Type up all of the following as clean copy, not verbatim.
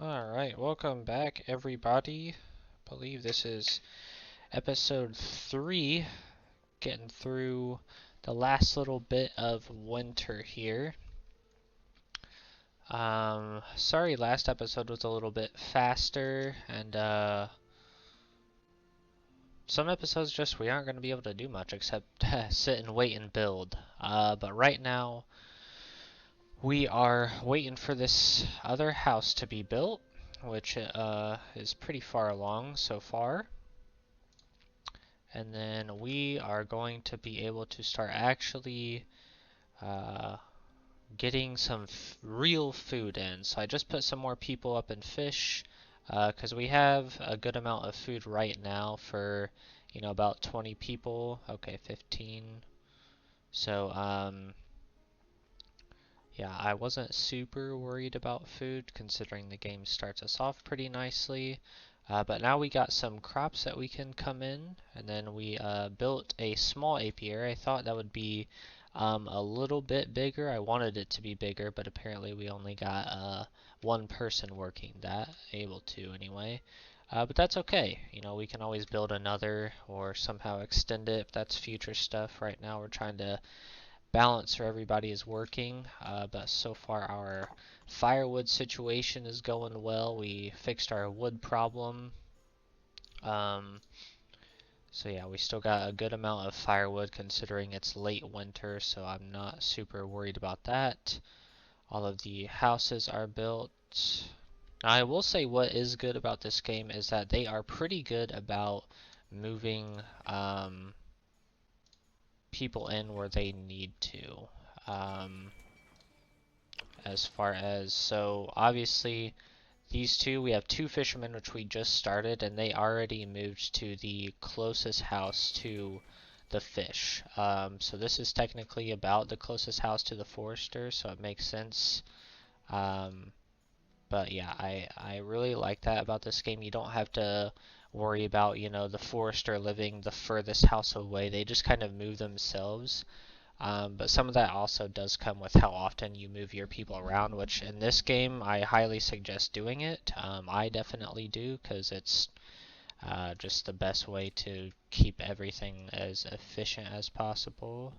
Alright, welcome back everybody. I believe this is episode 3, getting through the last little bit of winter here. Sorry last episode was a little bit faster, and some episodes just we aren't going to be able to do much except sit and wait and build. But right now we are waiting for this other house to be built, which is pretty far along so far. And then we are going to be able to start actually getting some real food in. So I just put some more people up in fish because we have a good amount of food right now for, about 20 people. Okay, 15. So, yeah, I wasn't super worried about food considering the game starts us off pretty nicely. But now we got some crops that we can come in, and then we built a small apiary. I thought that would be a little bit bigger. I wanted it to be bigger, but apparently we only got one person working that, able to anyway. But that's okay. We can always build another or somehow extend it if that's future stuff. Right now we're trying to balance where everybody is working, but so far our firewood situation is going well. We fixed our wood problem. So yeah, we still got a good amount of firewood considering it's late winter, so I'm not super worried about that. All of the houses are built. Now, I will say what is good about this game is that they are pretty good about moving people in where they need to. As far as, so obviously these two, we have two fishermen which we just started, and they already moved to the closest house to the fish. So this is technically about the closest house to the forester, so it makes sense. But yeah, I really like that about this game. You don't have to worry about, the forester living the furthest house away. They just kind of move themselves. But some of that also does come with how often you move your people around, which in this game I highly suggest doing it. I definitely do because it's just the best way to keep everything as efficient as possible.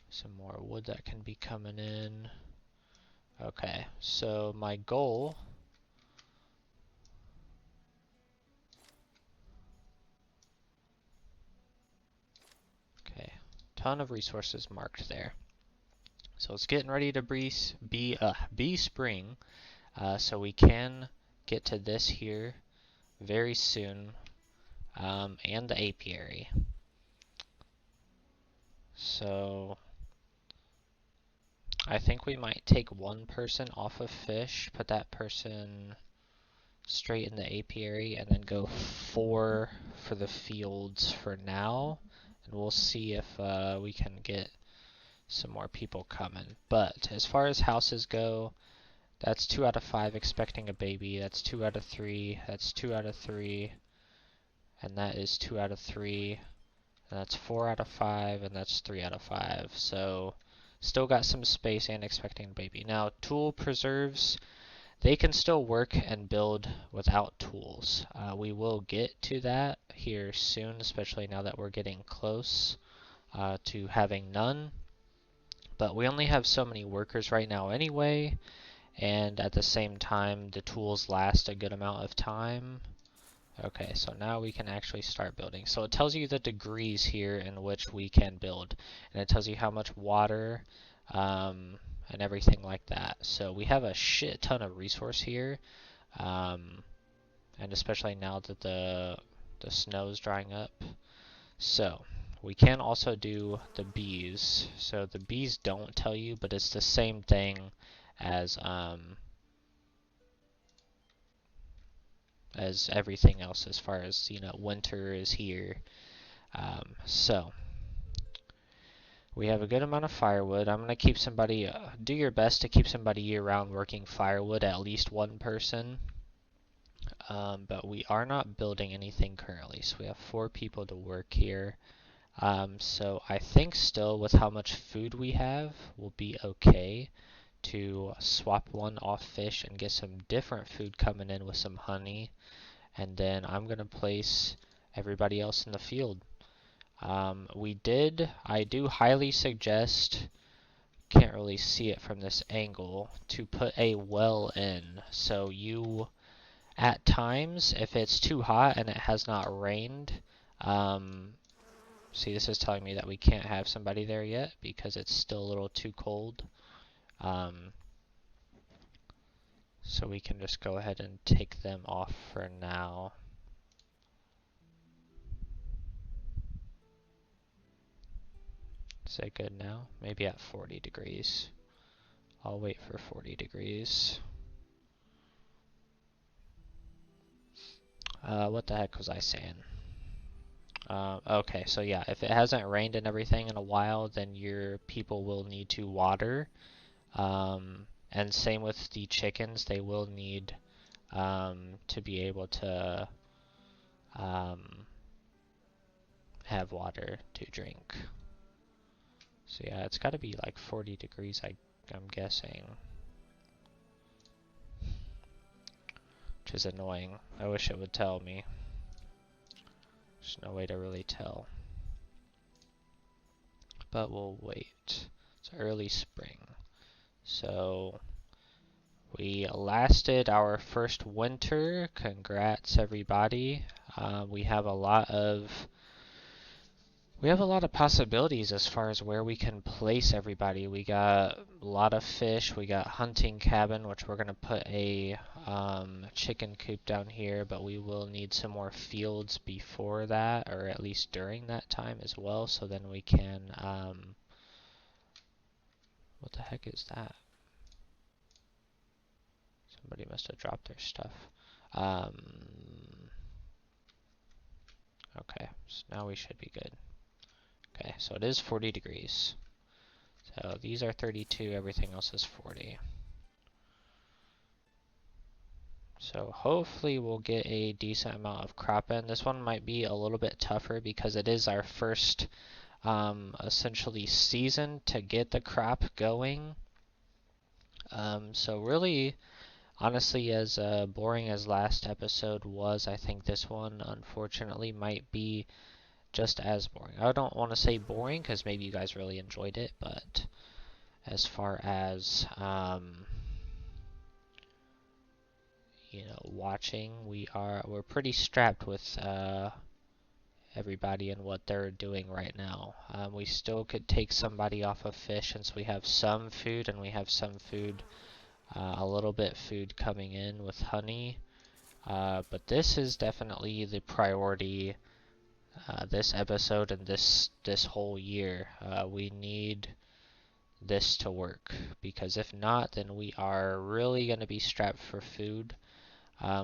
Some more wood that can be coming in. Okay, so my goal okay, ton of resources marked there. So it's getting ready to be spring, so we can get to this here very soon, and the apiary. So I think we might take one person off of fish, put that person straight in the apiary, and then go 4 for the fields for now, and we'll see if we can get some more people coming. But as far as houses go, that's 2 out of 5 expecting a baby, that's 2 out of 3, that's 2 out of 3, and that is 2 out of 3, and that's 4 out of 5, and that's 3 out of 5. So still got some space and expecting a baby. Now, tool preserves, they can still work and build without tools. We will get to that here soon, especially now that we're getting close to having none. But we only have so many workers right now anyway, and at the same time the tools last a good amount of time. Okay, so now we can actually start building. So it tells you the degrees here in which we can build, and it tells you how much water and everything like that. So we have a shit ton of resource here, and especially now that the snow is drying up. So we can also do the bees. So the bees don't tell you, but it's the same thing as everything else as far as, winter is here. So we have a good amount of firewood. I'm going to keep somebody, do your best to keep somebody year-round working firewood, at least one person. But we are not building anything currently, so we have 4 people to work here. So I think still with how much food we have, we'll be okay to swap one off fish and get some different food coming in with some honey. And then I'm going to place everybody else in the field. I do highly suggest, can't really see it from this angle, to put a well in. So you, at times, if it's too hot and it has not rained, see, this is telling me that we can't have somebody there yet because it's still a little too cold. So we can just go ahead and take them off for now. Is it good now? Maybe at 40 degrees. I'll wait for 40 degrees. What the heck was I saying? Okay, so yeah, if it hasn't rained and everything in a while, then your people will need to water. And same with the chickens, they will need to be able to have water to drink. So yeah, it's got to be like 40 degrees, I'm guessing. Which is annoying. I wish it would tell me. There's no way to really tell. But we'll wait. It's early spring. So we lasted our first winter. Congrats, everybody. We have a lot of possibilities as far as where we can place everybody. We got a lot of fish. We got hunting cabin, which we're gonna put a chicken coop down here, but we will need some more fields before that, or at least during that time as well. So then we can what the heck is that? Somebody must have dropped their stuff. Okay, so now we should be good. Okay, so it is 40 degrees. So these are 32, everything else is 40. So hopefully we'll get a decent amount of crop in. This one might be a little bit tougher because it is our first essentially season to get the crop going. So really, honestly, as boring as last episode was, I think this one unfortunately might be just as boring. I don't want to say boring because maybe you guys really enjoyed it, but as far as you know, watching, we're pretty strapped with everybody and what they're doing right now. We still could take somebody off of fish since we have some food, and we have some food, a little bit food coming in with honey. But this is definitely the priority this episode and this whole year. We need this to work, because if not, then we are really going to be strapped for food.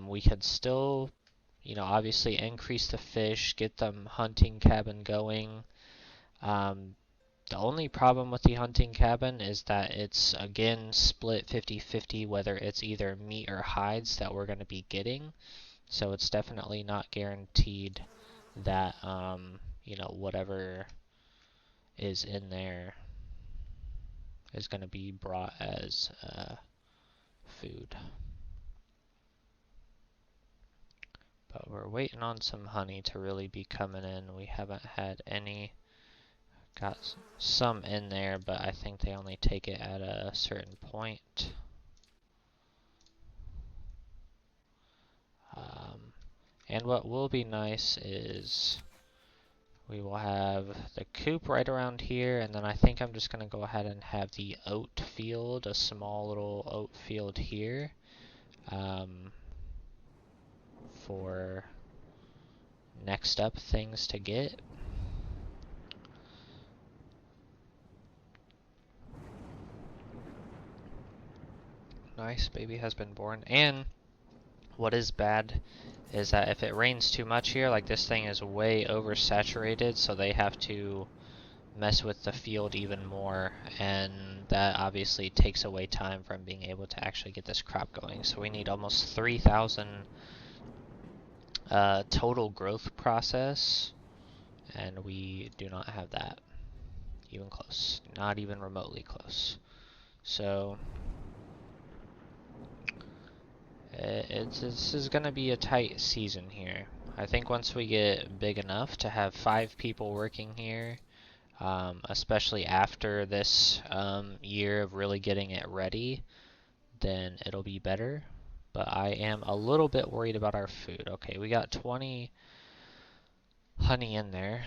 We could still, you know, obviously increase the fish, get them hunting cabin going. The only problem with the hunting cabin is that it's, again, split 50-50, whether it's either meat or hides that we're going to be getting. So it's definitely not guaranteed that, you know, whatever is in there is going to be brought as food. But we're waiting on some honey to really be coming in. We haven't had any. Got some in there, but I think they only take it at a certain point. And what will be nice is we will have the coop right around here, and then I think I'm just going to go ahead and have the oat field, a small little oat field here, for next up things to get. Nice, baby has been born. And what is bad is that if it rains too much here, like this thing is way oversaturated, so they have to mess with the field even more, and that obviously takes away time from being able to actually get this crop going. So we need almost 3,000 total growth process, and we do not have that even close, not even remotely close. So this is gonna be a tight season here. I think once we get big enough to have 5 people working here, especially after this year of really getting it ready, then it'll be better. But I am a little bit worried about our food. Okay, we got 20 honey in there.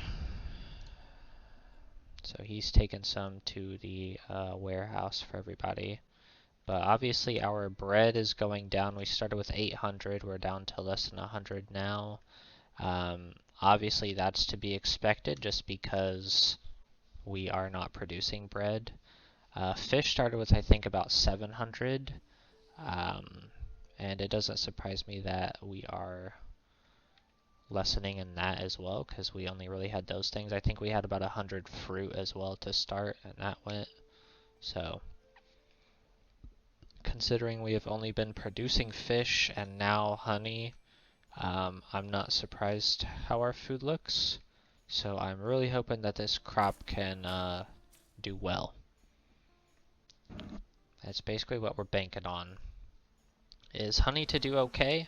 So he's taken some to the warehouse for everybody. But obviously our bread is going down. We started with 800. We're down to less than 100 now. Obviously that's to be expected just because we are not producing bread. Fish started with I think about 700. And it doesn't surprise me that we are lessening in that as well, because we only really had those things. I think we had about 100 fruit as well to start, and that went. So, considering we have only been producing fish and now honey, I'm not surprised how our food looks. So I'm really hoping that this crop can do well. That's basically what we're banking on. Is honey to do okay?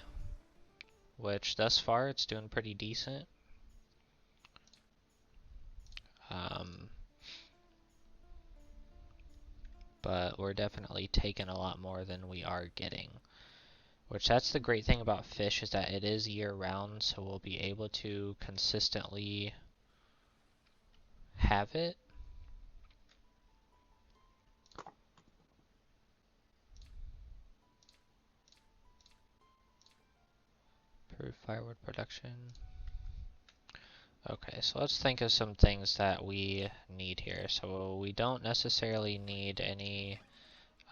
Which thus far it's doing pretty decent. But we're definitely taking a lot more than we are getting. Which that's the great thing about fish, is that it is year round, so we'll be able to consistently have it. Improve firewood production. Okay, so let's think of some things that we need here. So we don't necessarily need any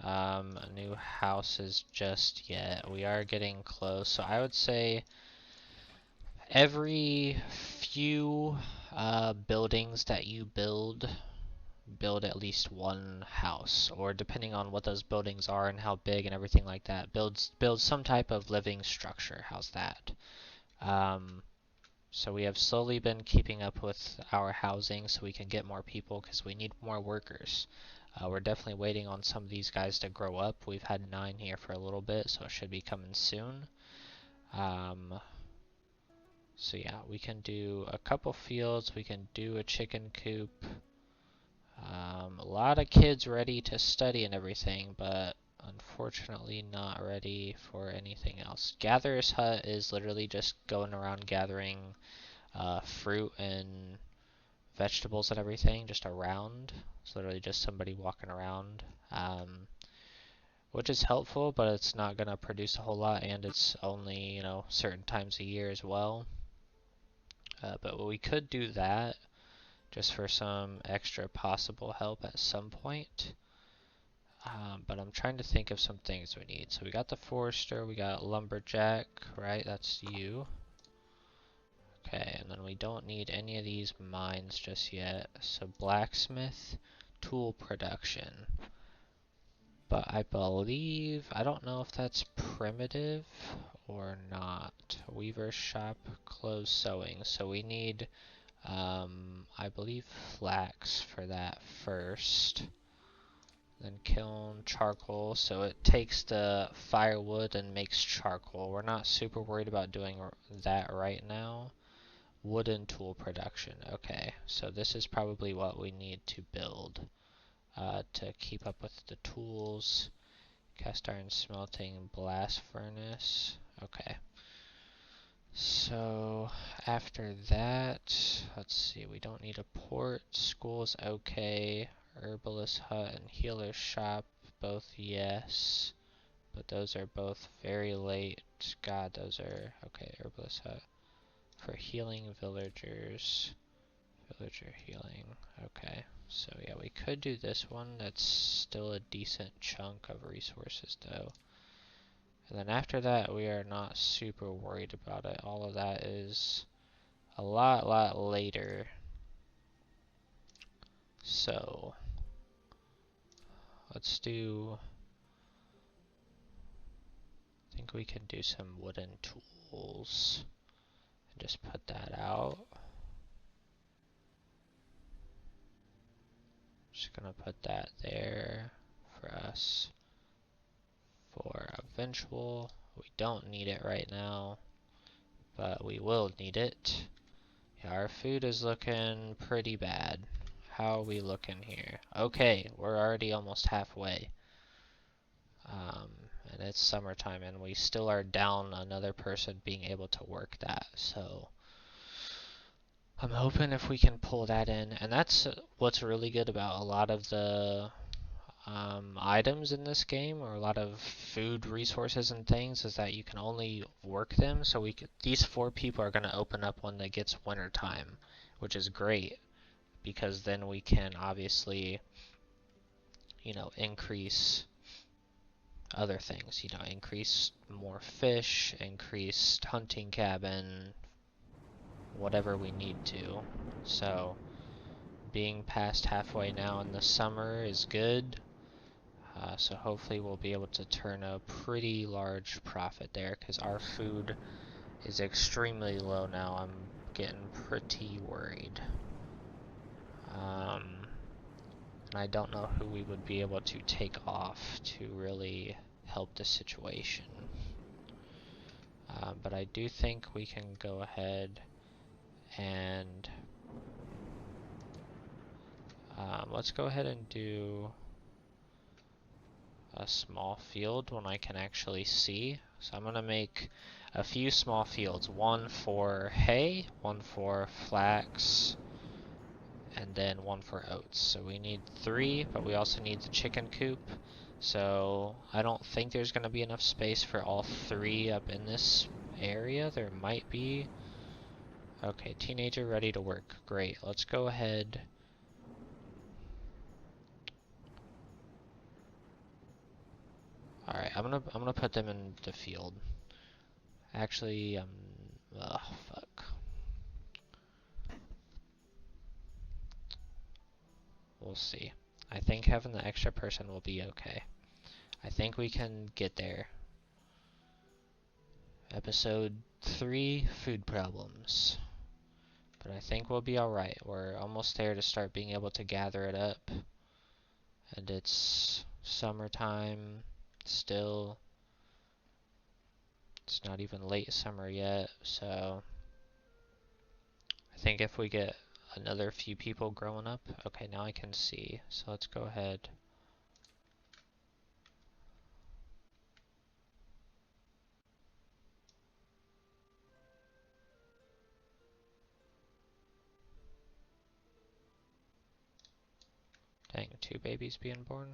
new houses just yet. We are getting close. So I would say every few buildings that you build at least one house, or depending on what those buildings are and how big and everything like that, build some type of living structure. How's that? So we have slowly been keeping up with our housing so we can get more people, because we need more workers. We're definitely waiting on some of these guys to grow up. We've had 9 here for a little bit, so it should be coming soon. So yeah, we can do a couple fields, we can do a chicken coop. A lot of kids ready to study and everything, but unfortunately not ready for anything else. Gatherer's hut is literally just going around gathering fruit and vegetables and everything just around. It's literally just somebody walking around, which is helpful, but it's not going to produce a whole lot, and it's only, certain times a year as well. But we could do that just for some extra possible help at some point. But I'm trying to think of some things we need. So we got the forester, we got lumberjack, right? That's you. Okay, and then we don't need any of these mines just yet. So blacksmith, tool production. But I believe, I don't know if that's primitive or not. Weaver shop, clothes sewing. So we need, I believe, flax for that first. Then kiln, charcoal, so it takes the firewood and makes charcoal. We're not super worried about doing that right now. Wooden tool production. Okay, so this is probably what we need to build to keep up with the tools. Cast iron smelting, blast furnace. Okay. So after that, let's see, we don't need a port. School's okay. Herbalist hut and healer shop, both yes. But those are both very late. God, those are... Okay, herbalist hut. For healing villagers. Villager healing. Okay, so yeah, we could do this one. That's still a decent chunk of resources though. And then after that, we are not super worried about it. All of that is a lot later. So let's do... I think we can do some wooden tools. And just put that out. Just gonna put that there for us. For eventual We don't need it right now, but we will need it. Yeah, our food is looking pretty bad. How are we looking here? Okay, we're already almost halfway. And it's summertime, and we still are down another person being able to work that, so I'm hoping if we can pull that in. And that's what's really good about a lot of the items in this game, or a lot of food resources and things, is that you can only work them. So these 4 people are going to open up when it gets winter time, which is great, because then we can obviously, increase other things, increase more fish, increase hunting cabin, whatever we need to. So being past halfway now in the summer is good. So hopefully we'll be able to turn a pretty large profit there, because our food is extremely low now. I'm getting pretty worried. And I don't know who we would be able to take off to really help the situation. But I do think we can go ahead and let's go ahead and do a small field when I can actually see. So I'm going to make a few small fields, one for hay, one for flax, and then one for oats. So we need 3, but we also need the chicken coop. So I don't think there's going to be enough space for all 3 up in this area. There might be. Okay, teenager ready to work. Great. Let's go ahead. All right, I'm gonna put them in the field. Actually, fuck. We'll see. I think having the extra person will be okay. I think we can get there. Episode 3, food problems. But I think we'll be alright. We're almost there to start being able to gather it up. And it's summertime still. It's not even late summer yet, so I think if we get another few people growing up. Okay, now I can see. So let's go ahead. Dang, 2 babies being born.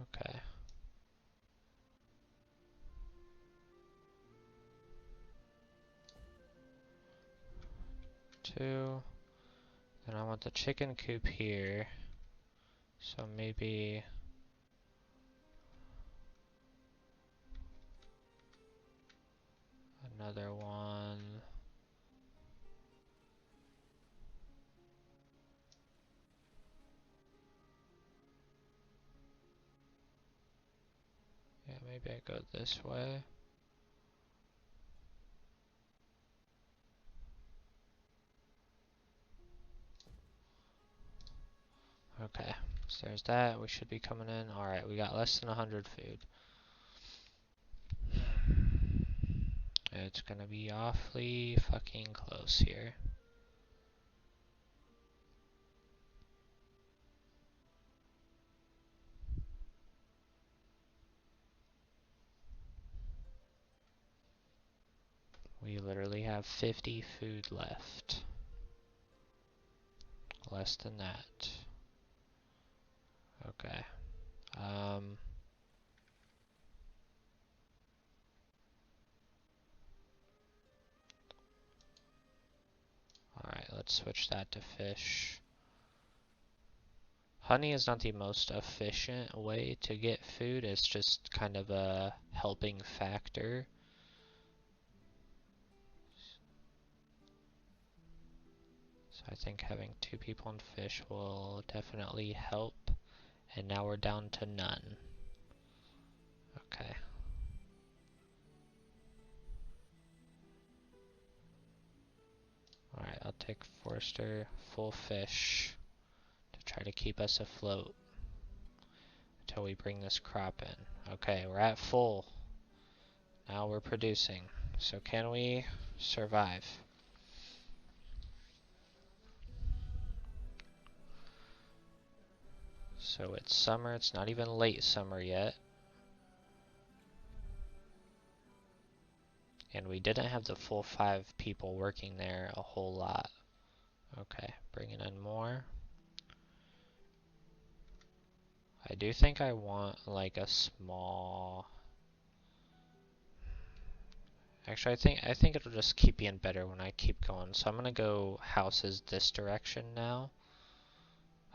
Okay. 2. Then I want the chicken coop here. So maybe another one. Yeah, maybe I go this way. Okay, so there's that. We should be coming in. Alright, we got less than 100 food. It's gonna be awfully fucking close here. We literally have 50 food left. Less than that. Okay. Alright, let's switch that to fish. Honey is not the most efficient way to get food. It's just kind of a helping factor. So I think having 2 people in fish will definitely help. And now we're down to none. Okay. Alright, take forester, full fish to try to keep us afloat until we bring this crop in. Okay, we're at full. Now we're producing. So can we survive? So it's summer, it's not even late summer yet. And we didn't have the full 5 people working there a whole lot. Okay, bringing in more. I do think I want like a small... Actually, I think it'll just keep being better when I keep going. So I'm gonna go houses this direction now.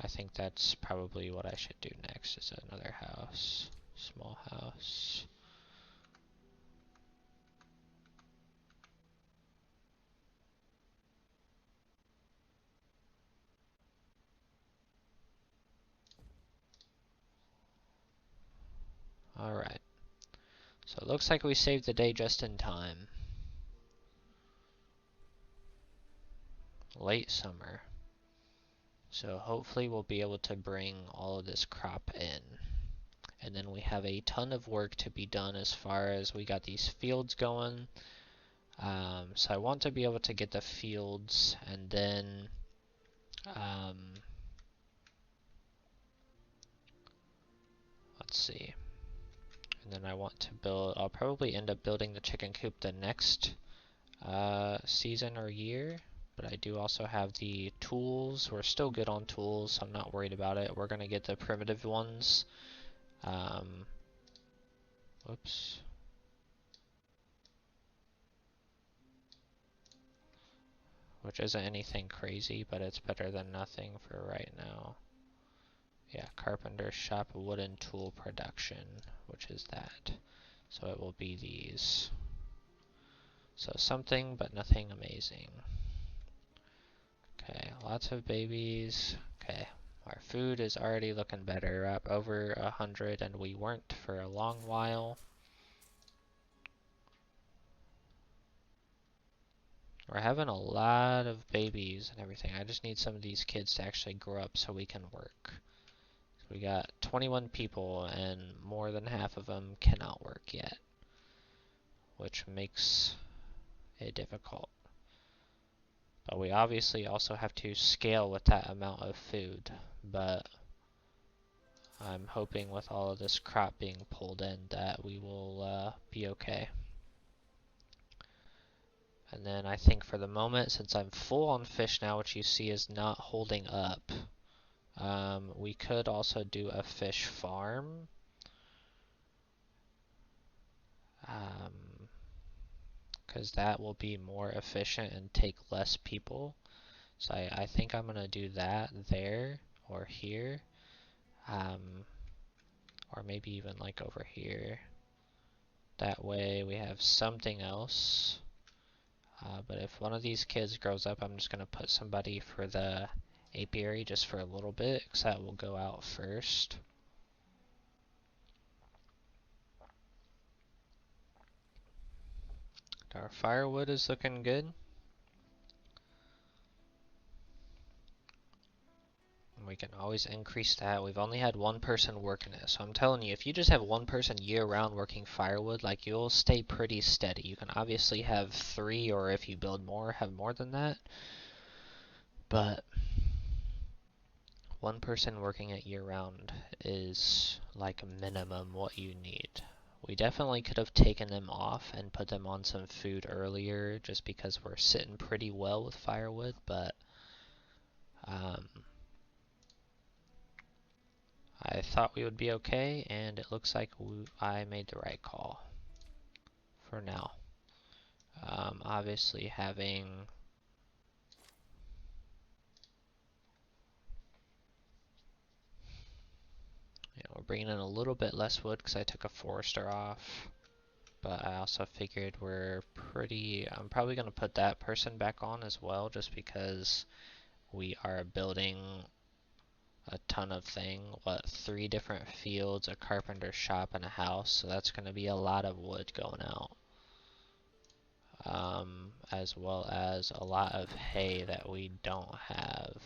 I think that's probably what I should do next, is another house. Small house. Alright. So it looks like we saved the day just in time. Late summer. So hopefully we'll be able to bring all of this crop in. And then we have a ton of work to be done as far as we got these fields going. So I want to be able to get the fields and then let's see. And then I want to build, I'll probably end up building the chicken coop the next season or year. But I do also have the tools. We're still good on tools, so I'm not worried about it. We're going to get the primitive ones. Whoops. Which isn't anything crazy, but it's better than nothing for right now. Yeah, carpenter shop wooden tool production, which is that. So it will be these. So something, but nothing amazing. Okay, lots of babies. Okay, our food is already looking better. We're up over 100, and we weren't for a long while. We're having a lot of babies and everything. I just need some of these kids to actually grow up so we can work. We got 21 people, and more than half of them cannot work yet, which makes it difficult. But we obviously also have to scale with that amount of food, but I'm hoping with all of this crop being pulled in that we will be okay. And then I think for the moment, since I'm full on fish now, which you see is not holding up, we could also do a fish farm. Because that will be more efficient and take less people. So I think I'm going to do that there or here. Or maybe even like over here. That way we have something else. But if one of these kids grows up, I'm just going to put somebody for the apiary just for a little bit, because that will go out first. Our firewood is looking good. We can always increase that. We've only had one person working it, so I'm telling you, if you just have one person year-round working firewood, like, you'll stay pretty steady. You can obviously have 3, or if you build more, have more than that. But one person working it year-round is like minimum what you need. We definitely could have taken them off and put them on some food earlier, just because we're sitting pretty well with firewood, but I thought we would be okay, and it looks like I made the right call for now. Obviously having we're bringing in a little bit less wood because I took a forester off, but I also figured I'm probably going to put that person back on as well, just because we are building a ton of things. 3 different fields, a carpenter shop, and a house, so that's going to be a lot of wood going out. as well as a lot of hay that we don't have.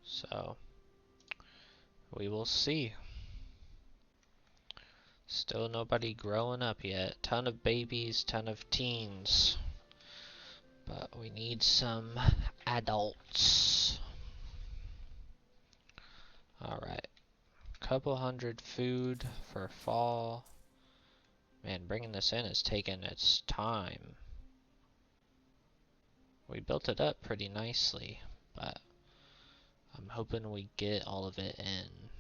So, we will see. Still nobody growing up yet. Ton of babies, ton of teens. But we need some adults. Alright. Couple hundred food for fall. Man, bringing this in is taking its time. We built it up pretty nicely, but I'm hoping we get all of it in.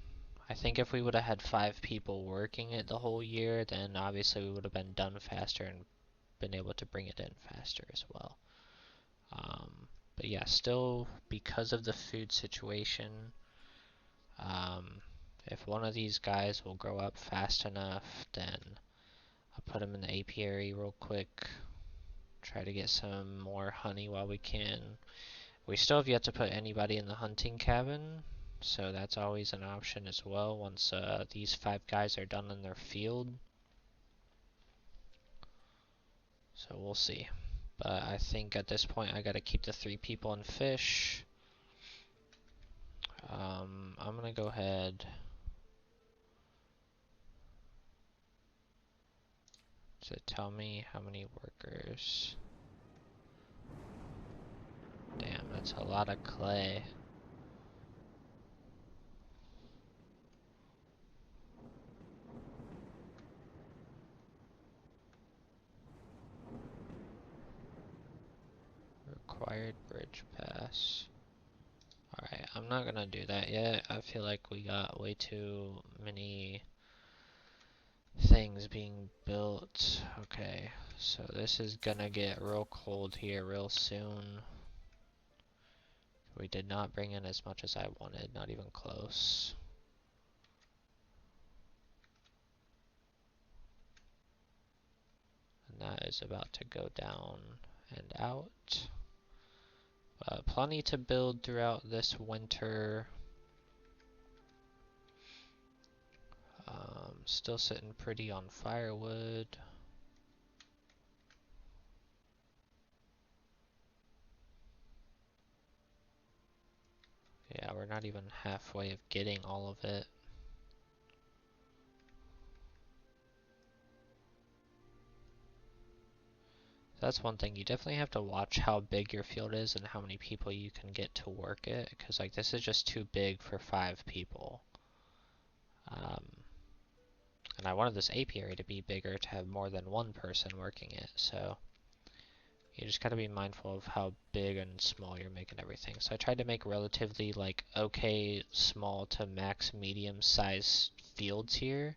I think if we would have had 5 people working it the whole year, then obviously we would have been done faster and been able to bring it in faster as well. But yeah, still because of the food situation, if one of these guys will grow up fast enough, then I'll put him in the apiary real quick. Try to get some more honey while we can. We still have yet to put anybody in the hunting cabin, so that's always an option as well once these 5 guys are done in their field. So we'll see. But I think at this point I gotta keep the 3 people in fish. I'm gonna go ahead. Does it tell me how many workers? Damn, that's a lot of clay. Required bridge pass. Alright, I'm not gonna do that yet. I feel like we got way too many things being built. Okay, so this is gonna get real cold here real soon. We did not bring in as much as I wanted, not even close. And that is about to go down and out. Plenty to build throughout this winter. Still sitting pretty on firewood. Yeah, we're not even halfway of getting all of it. That's one thing, you definitely have to watch how big your field is and how many people you can get to work it, because like this is just too big for 5 people. And I wanted this apiary to be bigger to have more than 1 person working it, so you just gotta be mindful of how big and small you're making everything. So I tried to make relatively like okay small to max medium size fields here,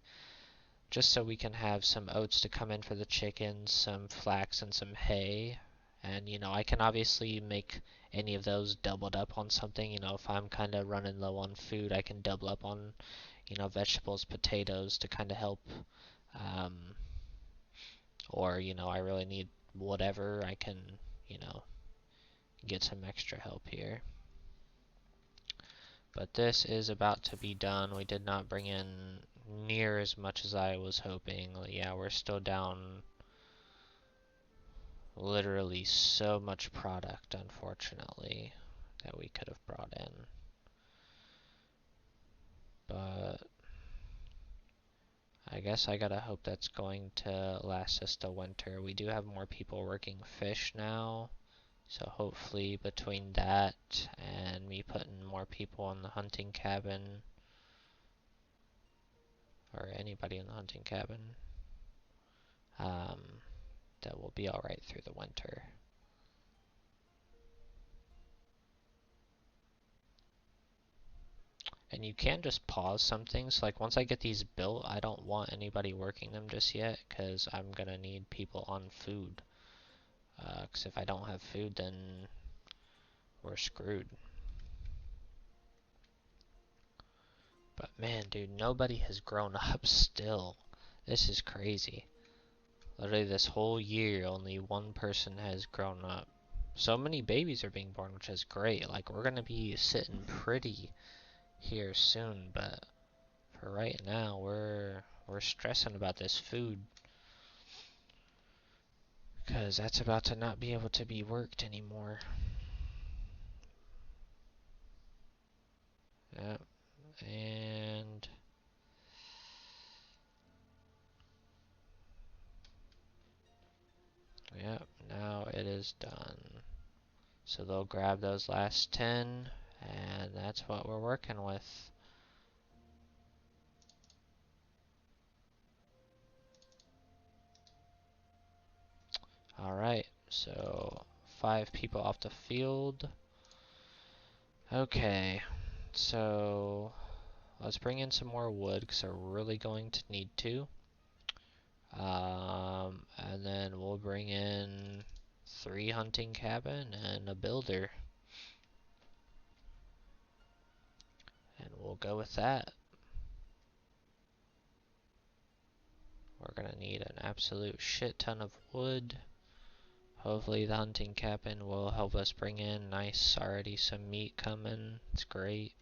just so we can have some oats to come in for the chickens, some flax and some hay. And you know, I can obviously make any of those doubled up on something. You know, if I'm kind of running low on food, I can double up on, you know, vegetables, potatoes to kind of help. Um, or, you know, I really need whatever, I can, you know, get some extra help here. But this is about to be done. We did not bring in near as much as I was hoping. Yeah, we're still down literally so much product, unfortunately, that we could have brought in. But I guess I gotta hope that's going to last us the winter. We do have more people working fish now, so hopefully between that and me putting more people in the hunting cabin, or anybody in the hunting cabin, that will be alright through the winter. And you can just pause some things. Like once I get these built, I don't want anybody working them just yet, because I'm gonna need people on food. Because if I don't have food, then we're screwed. But man, dude, nobody has grown up still. This is crazy. Literally this whole year, only 1 person has grown up. So many babies are being born, which is great. Like, we're gonna be sitting pretty here soon, but for right now, we're stressing about this food. Because that's about to not be able to be worked anymore. Yep, and yep, now it is done. So they'll grab those last 10, and that's what we're working with. Alright, so 5 people off the field. Okay, so let's bring in some more wood, because we're really going to need to. And then we'll bring in 3 hunting cabin and a builder. And we'll go with that. We're gonna need an absolute shit ton of wood. Hopefully the hunting cabin will help us bring in nice, already some meat coming. It's great.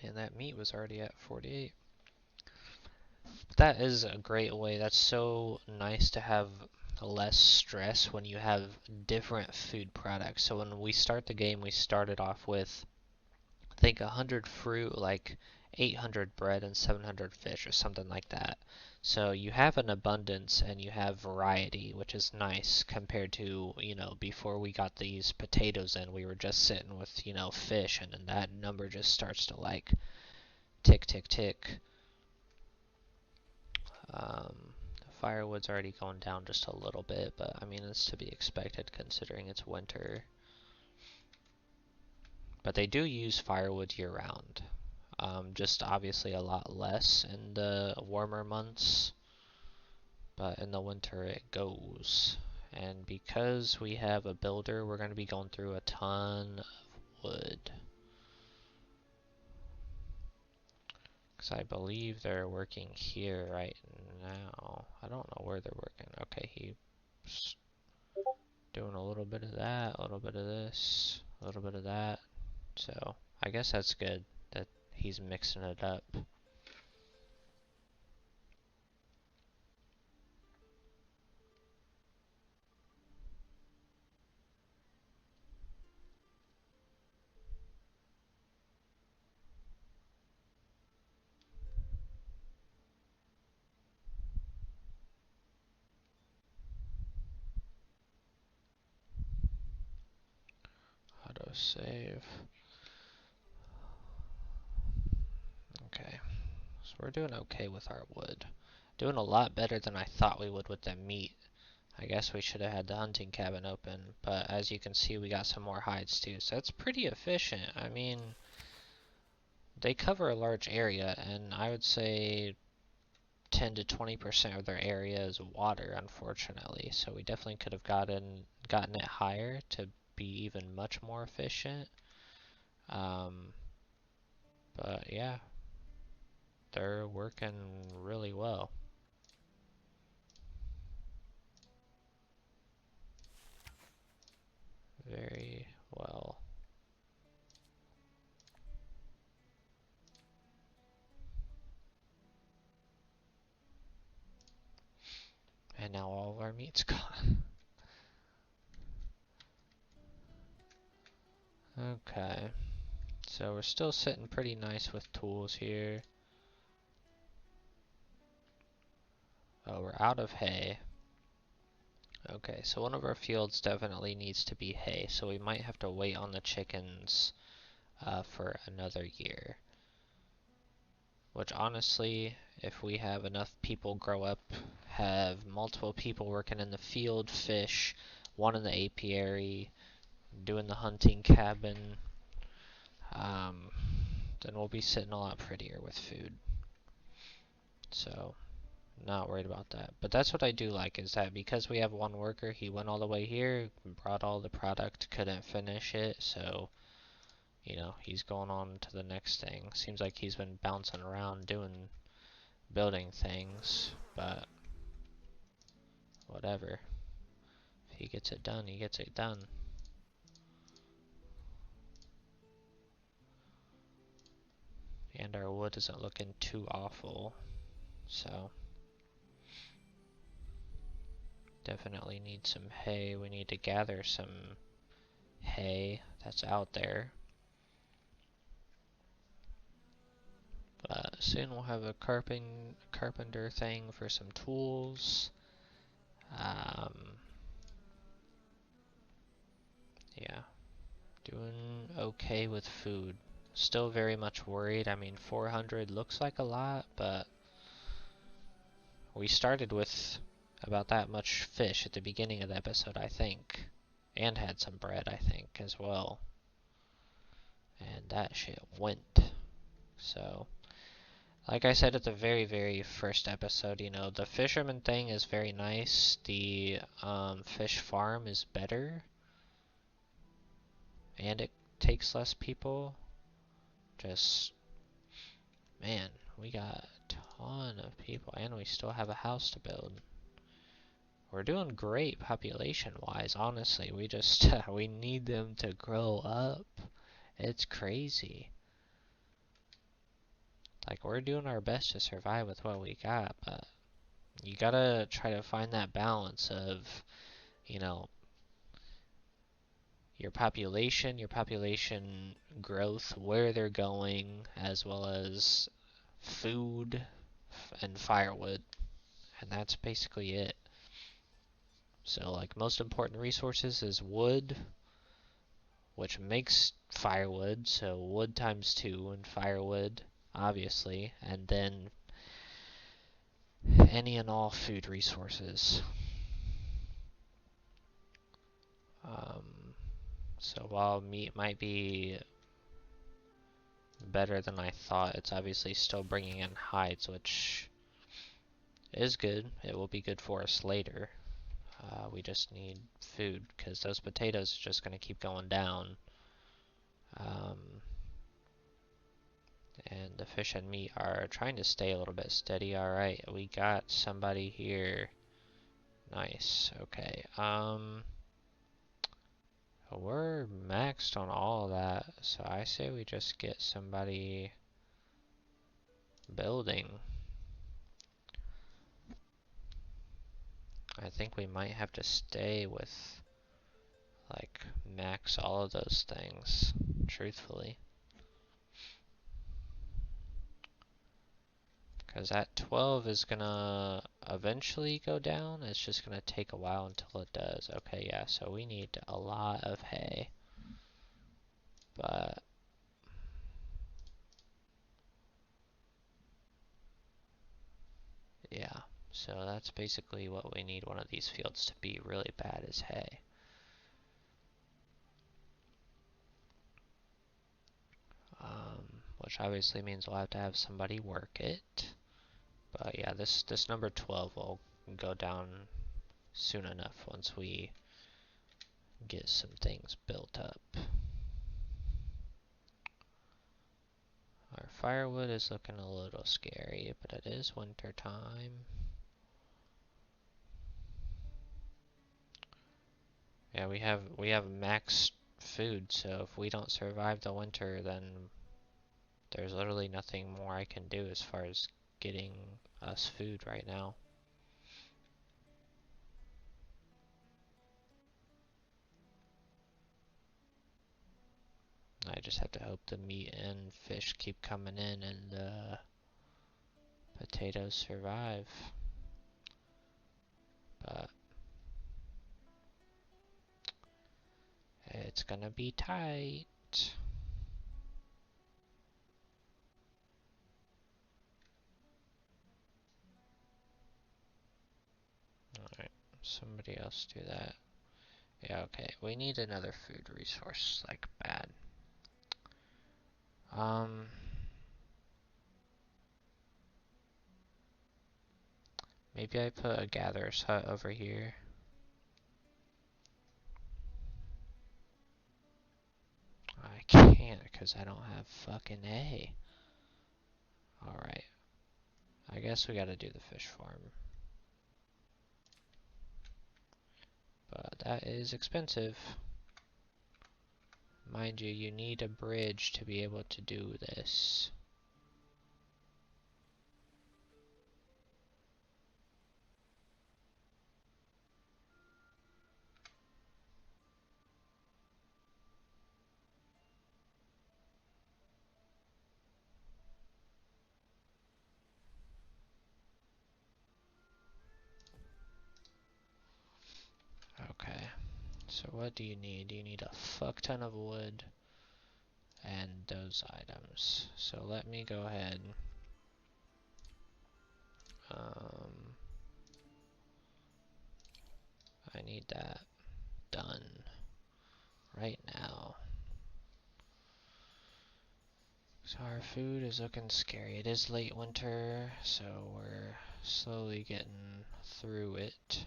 Man, that meat was already at 48. That is a great way. That's so nice to have less stress when you have different food products. So when we start the game, we started off with, I think, 100 fruit, like 800 bread, and 700 fish, or something like that. So you have an abundance and you have variety, which is nice compared to, before we got these potatoes in, we were just sitting with, fish, and then that number just starts to like tick, tick, tick. The firewood's already going down just a little bit, but I mean, it's to be expected considering it's winter. But they do use firewood year round. Just obviously a lot less in the warmer months, but in the winter it goes. And because we have a builder, we're going to be going through a ton of wood. Because I believe they're working here right now. I don't know where they're working. Okay, he's doing a little bit of that, a little bit of this, a little bit of that. So I guess that's good that he's mixing it up. Auto save. Okay, so we're doing okay with our wood. Doing a lot better than I thought we would with the meat. I guess we should have had the hunting cabin open, but as you can see, we got some more hides too, so that's pretty efficient. I mean, they cover a large area, and I would say 10 to 20% of their area is water, unfortunately. So we definitely could have gotten it higher to be even much more efficient. Um, but yeah, they're working really well. Very well. And now all of our meat's gone. Okay. So we're still sitting pretty nice with tools here. Oh, we're out of hay. Okay, so one of our fields definitely needs to be hay, so we might have to wait on the chickens for another year. Which honestly, if we have enough people grow up, have multiple people working in the field, fish, one in the apiary, doing the hunting cabin, then we'll be sitting a lot prettier with food. So, not worried about that. But that's what I do like, is that because we have one worker, he went all the way here, brought all the product, couldn't finish it, so you know, he's going on to the next thing. Seems like he's been bouncing around building things, but whatever. If he gets it done, he gets it done. And our wood isn't looking too awful, so definitely need some hay. We need to gather some hay that's out there. But soon we'll have a carpenter thing for some tools. Yeah, doing okay with food. Still very much worried. I mean, 400 looks like a lot, but we started with about that much fish at the beginning of the episode, I think. And had some bread, I think, as well. And that shit went. So, like I said at the very, very first episode, you know, the fisherman thing is very nice. The fish farm is better. And it takes less people. Just, man, we got a ton of people. And we still have a house to build. We're doing great population-wise, honestly. We just, we need them to grow up. It's crazy. Like, we're doing our best to survive with what we got, but you gotta try to find that balance of, you know, your population growth, where they're going, as well as food and firewood. And that's basically it. So, like, most important resources is wood, which makes firewood, so wood times 2 and firewood, obviously, and then any and all food resources. So while meat might be better than I thought, it's obviously still bringing in hides, which is good. It will be good for us later. We just need food, because those potatoes are just going to keep going down. And the fish and meat are trying to stay a little bit steady. Alright, we got somebody here. Nice, okay. We're maxed on all of that, so I say we just get somebody building. I think we might have to stay with, like, max all of those things, truthfully. Because that 12 is gonna eventually go down. It's just gonna take a while until it does. Okay, yeah, so we need a lot of hay. But yeah, so that's basically what we need one of these fields to be really bad is hay. Which obviously means we'll have to have somebody work it. But yeah, this number 12 will go down soon enough once we get some things built up. Our firewood is looking a little scary, but it is winter time. Yeah, we have max food, so if we don't survive the winter, then there's literally nothing more I can do as far as getting us food right now. I just have to hope the meat and fish keep coming in and the potatoes survive. But it's gonna be tight. Alright, somebody else do that. Yeah, okay, we need another food resource, like bad. Maybe I put a gatherer's hut over here. I can't. can't because I don't have fucking A. Alright. I guess we gotta do the fish farm. But that is expensive. Mind you, you need a bridge to be able to do this. Okay, so what do you need? You need a fuck ton of wood and those items. So let me go ahead. I need that done right now. So our food is looking scary. It is late winter, so we're slowly getting through it.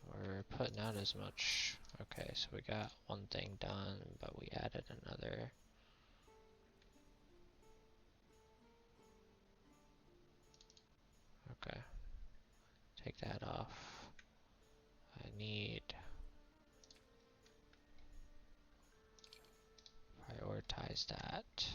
We're putting out as much. Okay, so we got one thing done, but we added another. Okay, take that off. I need prioritize that.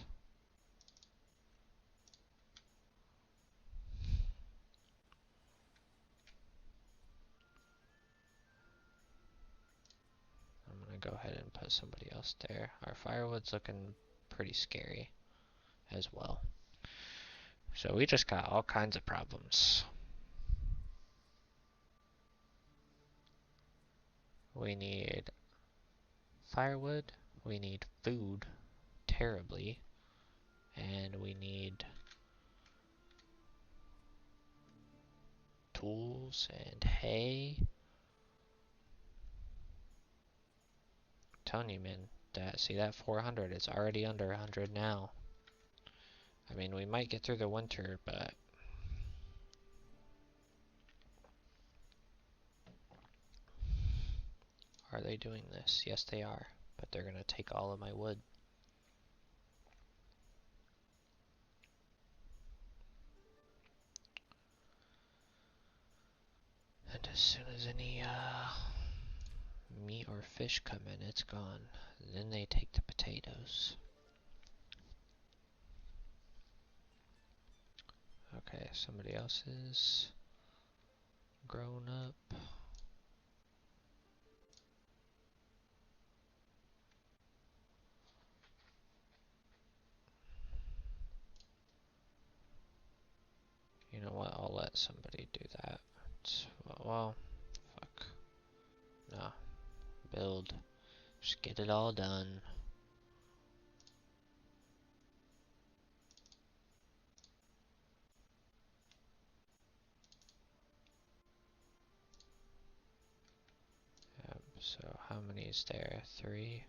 I'm gonna go ahead and put somebody else there. Our firewood's looking pretty scary as well. So we just got all kinds of problems. We need firewood, we need food terribly, and we need tools and hay. I'm telling you, man, that 400 is already under 100 now. I mean, we might get through the winter, but are they doing this? Yes, they are, but they're gonna take all of my wood. And as soon as any meat or fish come in, it's gone. And then they take the potatoes. Okay, somebody else is grown up. You know what? I'll let somebody do that. Well, fuck. No. Build. Just get it all done. So how many is there? 3?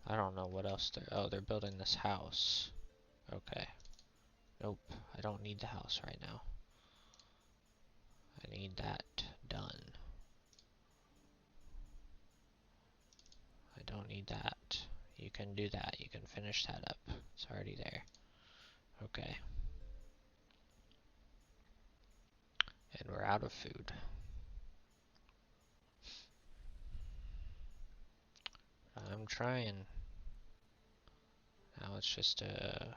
I don't know what else they're building this house. Okay. Nope, I don't need the house right now. I need that done. I don't need that. You can do that. You can finish that up. It's already there. Okay. And we're out of food. I'm trying. Now it's just a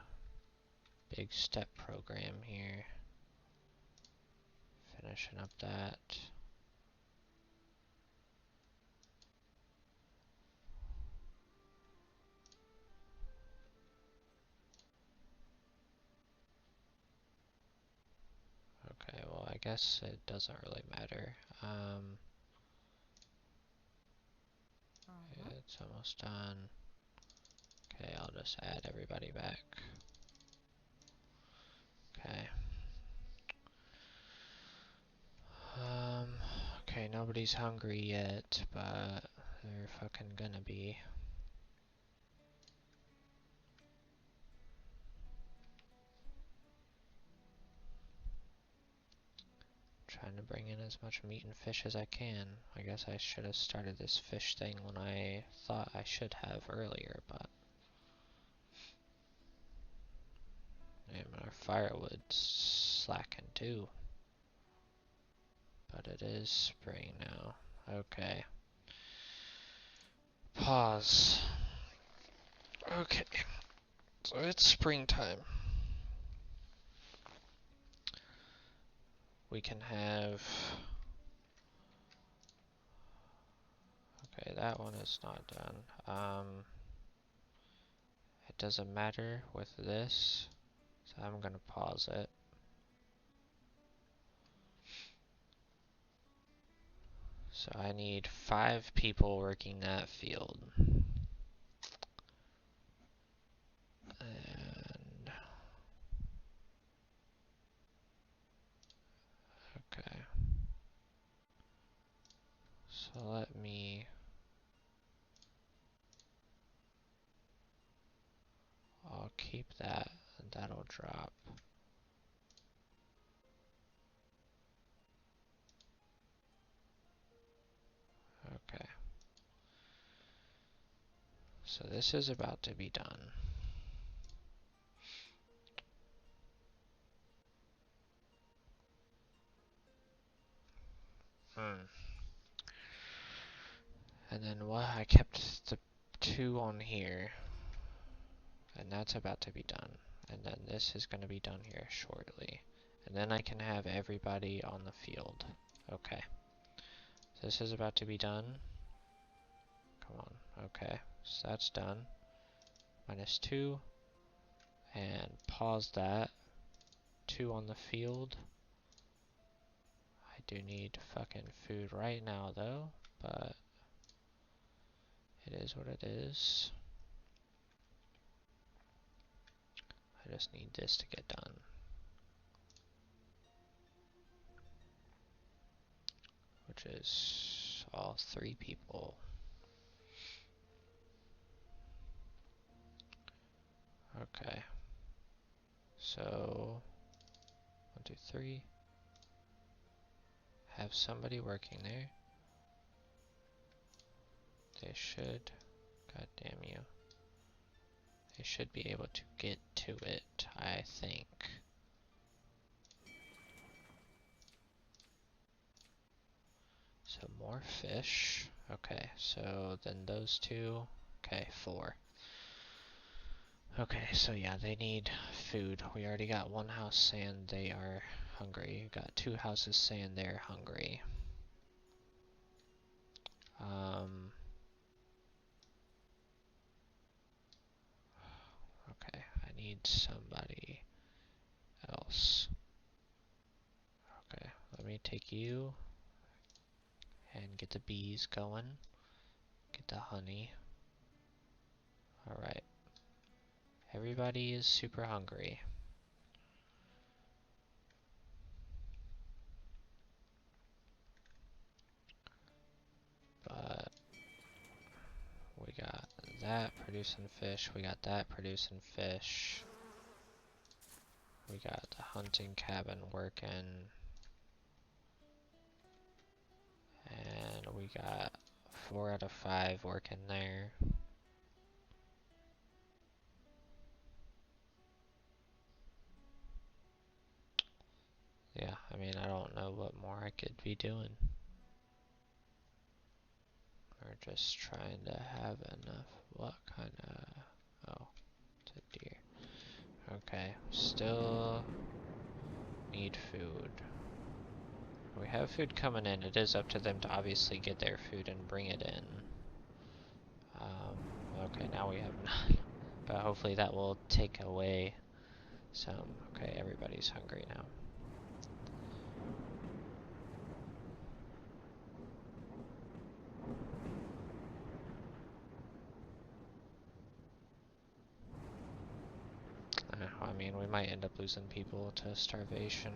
big step program here. Finishing up that. Okay, well I guess it doesn't really matter. It's almost done. Okay, I'll just add everybody back. Okay. Okay, no Nobody's hungry yet, but they're fucking gonna be. Trying to bring in as much meat and fish as I can. I guess I should have started this fish thing when I thought I should have earlier, but... And our firewood's slacking too. But it is spring now. Okay. Pause. Okay. So it's springtime. We can have... Okay, that one is not done. It doesn't matter with this, so I'm gonna pause it. So I need 5 people working that field. And... Okay. So let me... I'll keep that, and that'll drop. Okay. So this is about to be done. And then what? I kept the 2 on here. And that's about to be done. And then this is going to be done here shortly. And then I can have everybody on the field. Okay. So this is about to be done. Come on. Okay. So that's done. -2. And pause that. 2 on the field. I do need fucking food right now though. But it is what it is. I just need this to get done. Which is all 3 people. Okay. So 1, 2, 3. Have somebody working there. They should. God damn you. They should be able to get to it, I think. So more fish. Okay, so then those 2. Okay, 4. Okay, so yeah, they need food. We already got 1 house saying they are hungry. We got 2 houses saying they're hungry. Okay, I need somebody else. Okay, let me take you and get the bees going. Get the honey. Alright. Everybody is super hungry. But we got that producing fish. We got that producing fish. We got the hunting cabin working. And we got 4 out of 5 working there. Yeah, I mean, I don't know what more I could be doing. We're just trying to have enough. What kind of... Oh, it's a deer. Okay, still need food. We have food coming in. It is up to them to obviously get their food and bring it in. Okay, now we have none. But hopefully that will take away some. Okay, everybody's hungry now. I mean, we might end up losing people to starvation.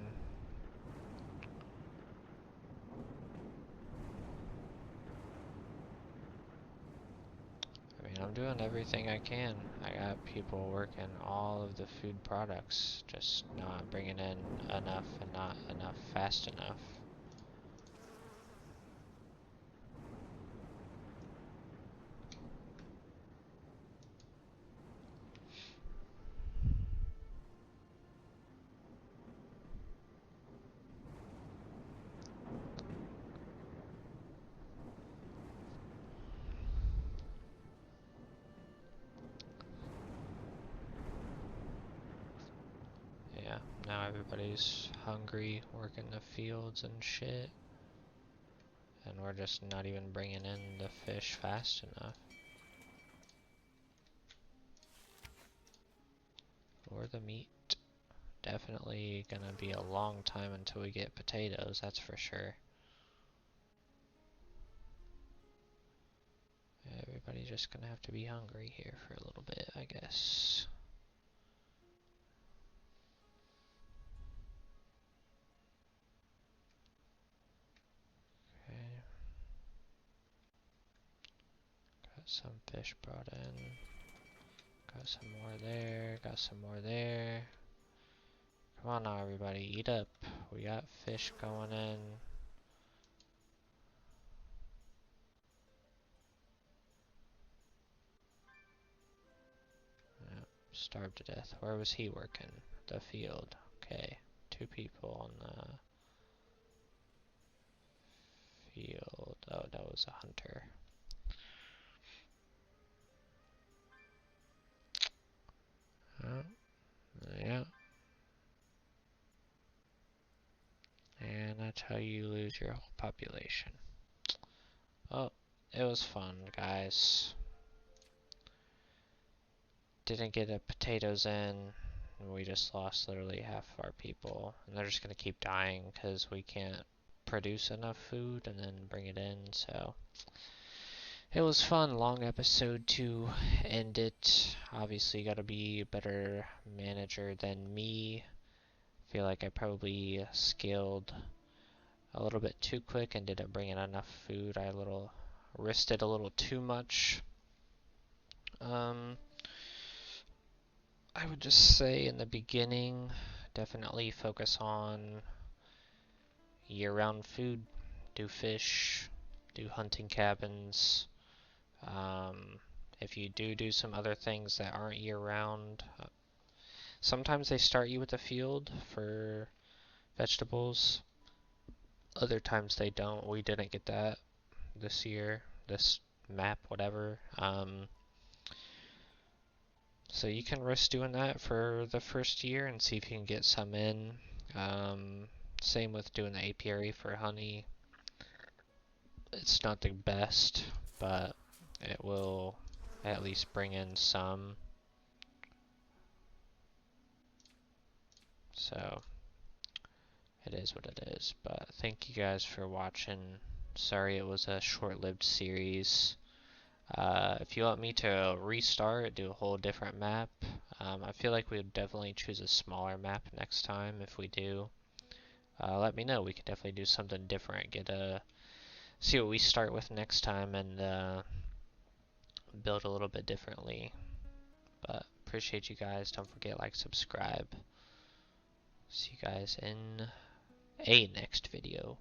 doing everything I can. I got people working all of the food products, just not bringing in enough and not enough fast enough. Yeah, now everybody's hungry, working the fields and shit. And we're just not even bringing in the fish fast enough. Or the meat. Definitely gonna be a long time until we get potatoes, that's for sure. Everybody's just gonna have to be hungry here for a little bit, I guess. Okay. Got some fish brought in. Got some more there, got some more there. Come on now everybody, eat up. We got fish going in. Yep, starved to death. Where was he working? The field. Okay, 2 people on the field. Oh, that was a hunter. Oh, yeah. And that's how you lose your whole population. Oh, it was fun, guys. Didn't get the potatoes in. We just lost literally half of our people. And they're just gonna keep dying because we can't produce enough food and then bring it in, so. It was fun, long episode to end it. Obviously gotta be a better manager than me. Feel like I probably scaled a little bit too quick and didn't bring in enough food. I risked it a little too much. I would just say in the beginning, definitely focus on year-round food. Do fish, do hunting cabins. If you do some other things that aren't year-round, sometimes they start you with a field for vegetables. Other times they don't. We didn't get that this year, this map, whatever. So you can risk doing that for the first year and see if you can get some in. Same with doing the apiary for honey. It's not the best, but it will at least bring in some. So it is what it is. But thank you guys for watching. Sorry it was a short-lived series. If you want me to restart, do a whole different map, I feel like we would definitely choose a smaller map next time. If we do, let me know. We could definitely do something different. See what we start with next time and build a little bit differently. But appreciate you guys. Don't forget, like, subscribe. See you guys in a next video.